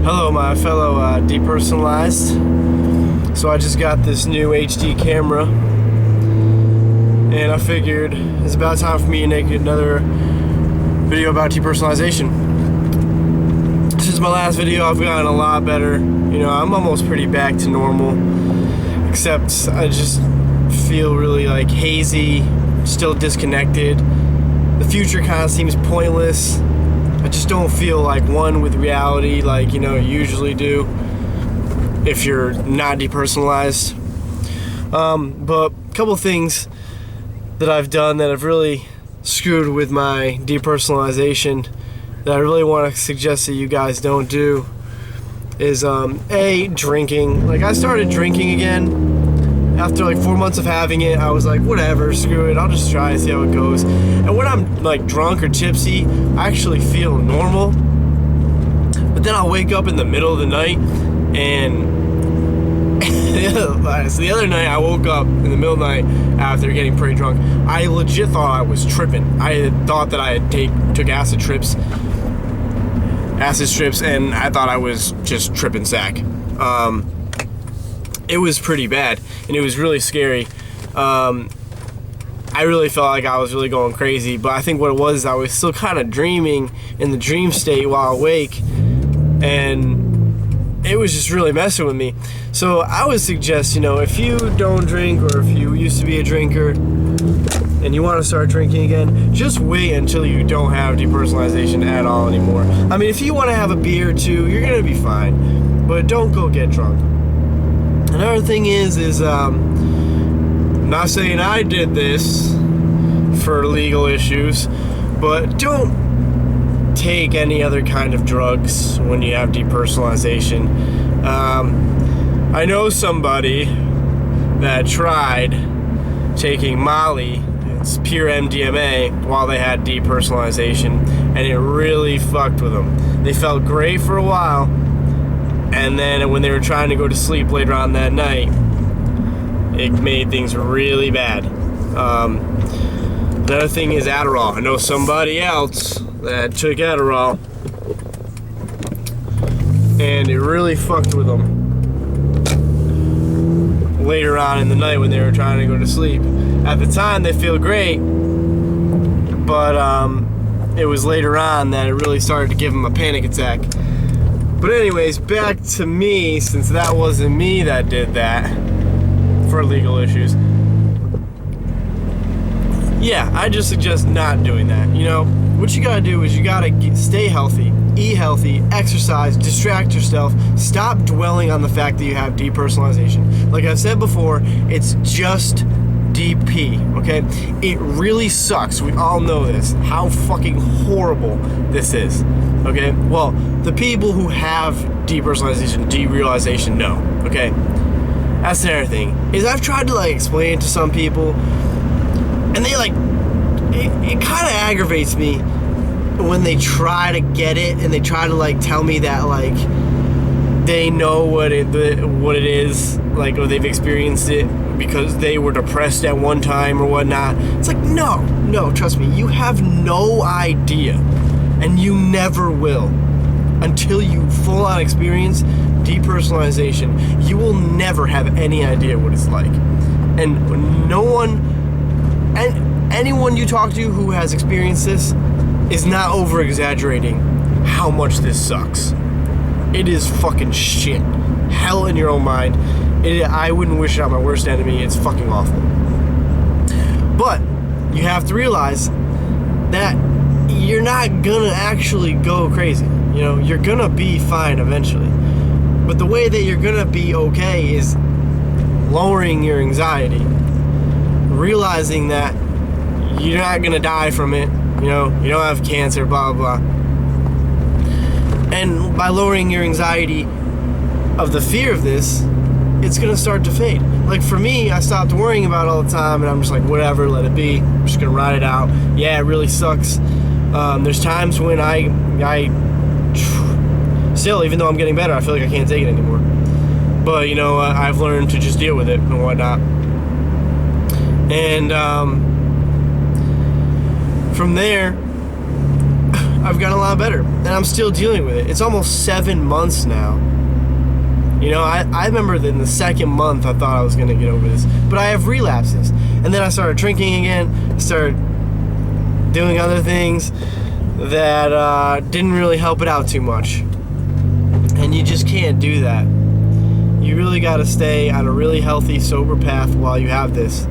Hello, my fellow depersonalized. So I just got this new HD camera, and I figured it's about time for me to make another video about depersonalization. Since my last video, I've gotten a lot better. You know, I'm almost pretty back to normal, except I just feel really like hazy, still disconnected. The future kind of seems pointless. I just don't feel like one with reality like, you know, you usually do if you're not depersonalized. But a couple things that I've done that have really screwed with my depersonalization that I really want to suggest that you guys don't do is drinking. Like, I started drinking again after like 4 months of having it. I was like, whatever, screw it, I'll just try and see how it goes. And when I'm like drunk or tipsy, I actually feel normal. But then I'll wake up in the middle of the night and so the other night I woke up in the middle of the night after getting pretty drunk. I legit thought I was tripping. I had thought that I had took acid strips, and I thought I was just tripping sack. It was pretty bad, and it was really scary. I really felt like I was really going crazy, but I think what it was, I was still kind of dreaming in the dream state while awake, and it was just really messing with me. So I would suggest, you know, if you don't drink, or if you used to be a drinker and you want to start drinking again, just wait until you don't have depersonalization at all anymore. I mean, if you want to have a beer or two, you're gonna be fine, but don't go get drunk. Another thing is I'm not saying I did this for legal issues, but don't take any other kind of drugs when you have depersonalization. I know somebody that tried taking Molly, it's pure MDMA, while they had depersonalization, and it really fucked with them. They felt great for a while, and then when they were trying to go to sleep later on that night, it made things really bad. Another thing is Adderall. I know somebody else that took Adderall, and it really fucked with them later on in the night when they were trying to go to sleep. At the time, they feel great, but it was later on that it really started to give them a panic attack. But anyways, back to me, since that wasn't me that did that for legal issues. Yeah, I just suggest not doing that. You know, what you gotta do is you gotta stay healthy, eat healthy, exercise, distract yourself, stop dwelling on the fact that you have depersonalization. Like I said before, it's just DP, okay? It really sucks. We all know this, how fucking horrible this is, okay? Well, the people who have depersonalization, derealization know, okay? That's another thing, is I've tried to like explain it to some people, and they like, it kind of aggravates me when they try to get it, and they try to like tell me that like they know what it is, like, or they've experienced it because they were depressed at one time or whatnot. It's like, no, trust me, you have no idea, and you never will until you full on experience depersonalization. You will never have any idea what it's like, and anyone you talk to who has experienced this is not over exaggerating how much this sucks. It is fucking shit. Hell in your own mind. I wouldn't wish it on my worst enemy. It's fucking awful. But you have to realize that you're not gonna actually go crazy. You know, you're gonna be fine eventually. But the way that you're gonna be okay is lowering your anxiety, realizing that you're not gonna die from it. You know, you don't have cancer, blah, blah, blah. And by lowering your anxiety of the fear of this, it's gonna start to fade. Like for me, I stopped worrying about it all the time, and I'm just like, whatever, let it be. I'm just gonna ride it out. Yeah, it really sucks. There's times when I still, even though I'm getting better, I feel like I can't take it anymore. But you know, I've learned to just deal with it and whatnot. And from there, I've gotten a lot better, and I'm still dealing with it. It's almost 7 months now. You know, I remember that in the second month I thought I was going to get over this, but I have relapses. And then I started drinking again, started doing other things that didn't really help it out too much. And you just can't do that. You really got to stay on a really healthy, sober path while you have this.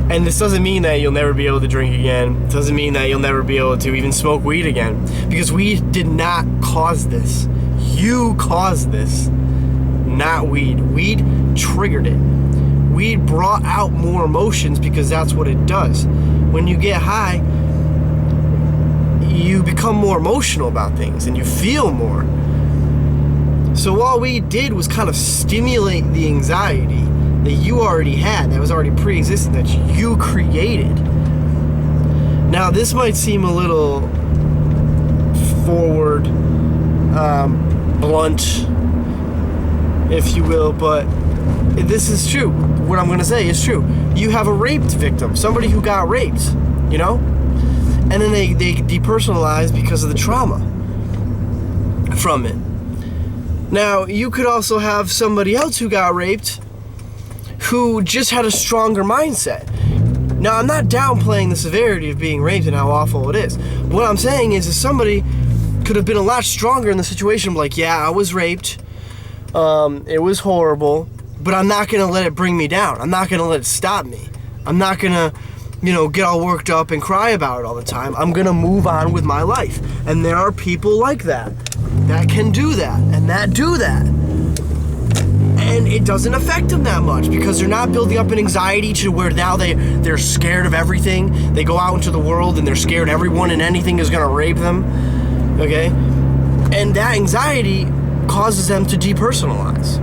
And this doesn't mean that you'll never be able to drink again. It doesn't mean that you'll never be able to even smoke weed again. Because weed did not cause this. You caused this, not weed. Weed triggered it. Weed brought out more emotions because that's what it does. When you get high, you become more emotional about things and you feel more. So all we did was kind of stimulate the anxiety that you already had, that was already pre-existing, that you created. Now, this might seem a little forward, blunt, if you will, but this is true. What I'm going to say is true. You have a raped victim, somebody who got raped, you know? And then they depersonalize because of the trauma from it. Now, you could also have somebody else who got raped who just had a stronger mindset. Now, I'm not downplaying the severity of being raped and how awful it is. What I'm saying is somebody could have been a lot stronger in the situation, like, yeah, I was raped, it was horrible, but I'm not going to let it bring me down. I'm not going to let it stop me. I'm not going to, get all worked up and cry about it all the time. I'm going to move on with my life. And there are people like that can do that, and that do that. And it doesn't affect them that much because they're not building up an anxiety to where now they're scared of everything. They go out into the world and they're scared everyone and anything is going to rape them. Okay? And that anxiety causes them to depersonalize.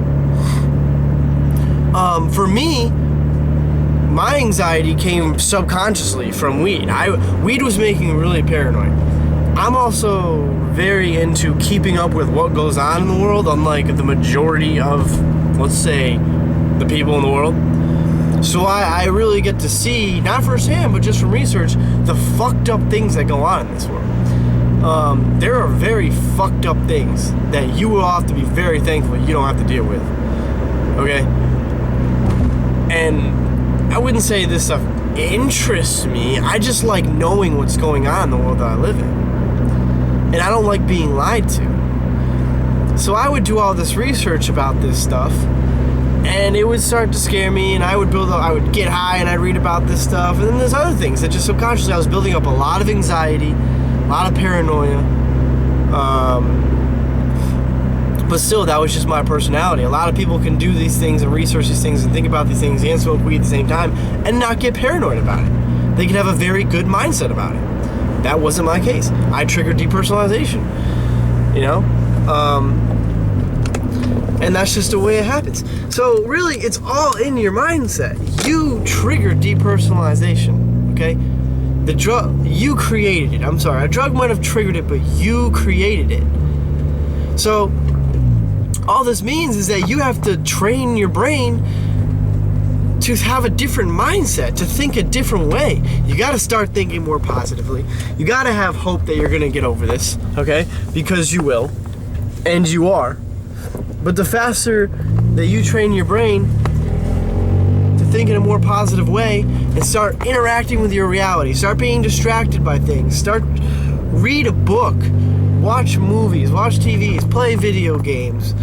For me, my anxiety came subconsciously from weed. Weed was making me really paranoid. I'm also very into keeping up with what goes on in the world, unlike the majority of, let's say, the people in the world. So I really get to see, not firsthand, but just from research, the fucked up things that go on in this world. There are very fucked up things that you will have to be very thankful you don't have to deal with. Okay? And I wouldn't say this stuff interests me. I just like knowing what's going on in the world that I live in. And I don't like being lied to. So I would do all this research about this stuff, and it would start to scare me, and I would get high and I'd read about this stuff. And then there's other things that just subconsciously I was building up a lot of anxiety, a lot of paranoia. But still, that was just my personality. A lot of people can do these things and research these things and think about these things and smoke weed at the same time and not get paranoid about it. They can have a very good mindset about it. That wasn't my case. I triggered depersonalization, and that's just the way it happens. So really, it's all in your mindset. You triggered depersonalization, okay? The drug, you created it. I'm sorry, a drug might have triggered it, but you created it. So all this means is that you have to train your brain to have a different mindset, to think a different way. You got to start thinking more positively. You got to have hope that you're going to get over this, okay? Because you will, and you are. But the faster that you train your brain to think in a more positive way and start interacting with your reality, start being distracted by things, read a book, watch movies, watch TVs, play video games,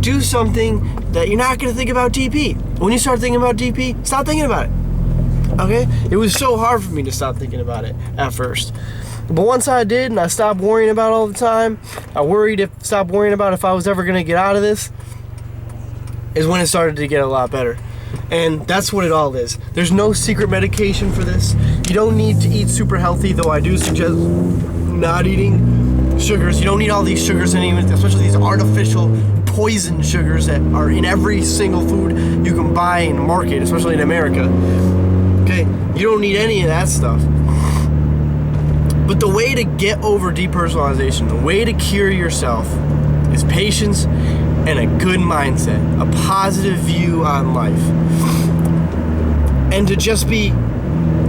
do something that you're not going to think about DP. When you start thinking about DP, stop thinking about it. Okay? It was so hard for me to stop thinking about it at first. But once I did and I stopped worrying about it all the time, stopped worrying about if I was ever going to get out of this, is when it started to get a lot better. And that's what it all is. There's no secret medication for this. You don't need to eat super healthy, though I do suggest not eating sugars. You don't need all these sugars, especially these artificial poison sugars that are in every single food you can buy in the market, especially in America. Okay? You don't need any of that stuff. But the way to get over depersonalization, the way to cure yourself, is patience and a good mindset, a positive view on life, and to just be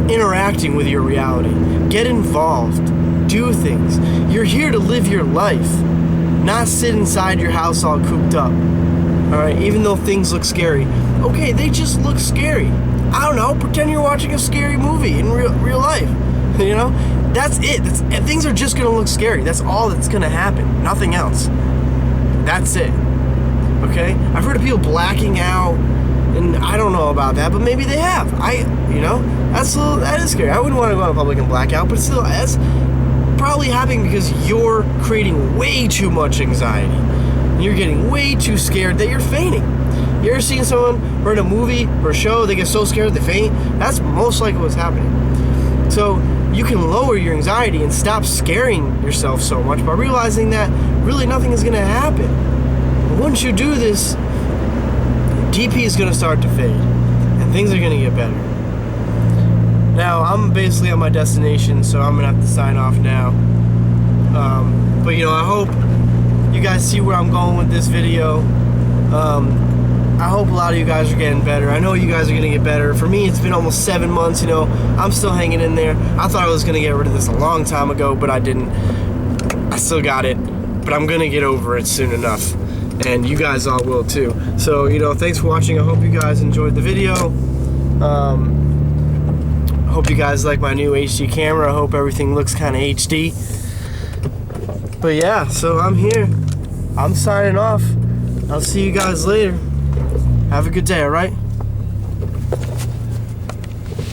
interacting with your reality. Get involved. do things. You're here to live your life, not sit inside your house all cooped up. Alright, even though things look scary. Okay, they just look scary. I don't know, pretend you're watching a scary movie in real life. You know? That's it. Things are just going to look scary. That's all that's going to happen. Nothing else. That's it. Okay? I've heard of people blacking out, and I don't know about that, but maybe they have. That is scary. I wouldn't want to go out in public and black out, but still, that's probably happening because you're creating way too much anxiety. You're getting way too scared that you're fainting. You ever seen someone or in a movie or a show, they get so scared they faint? That's most likely what's happening. So you can lower your anxiety and stop scaring yourself so much by realizing that really nothing is going to happen. But once you do this, DP is going to start to fade and things are going to get better. Now, I'm basically on my destination, so I'm going to have to sign off now. But I hope you guys see where I'm going with this video. I hope a lot of you guys are getting better. I know you guys are going to get better. For me, it's been almost 7 months, I'm still hanging in there. I thought I was going to get rid of this a long time ago, but I didn't. I still got it, but I'm going to get over it soon enough. And you guys all will too. So, thanks for watching. I hope you guys enjoyed the video. I hope you guys like my new HD camera. I hope everything looks kind of HD. But yeah, so I'm here. I'm signing off. I'll see you guys later. Have a good day, alright?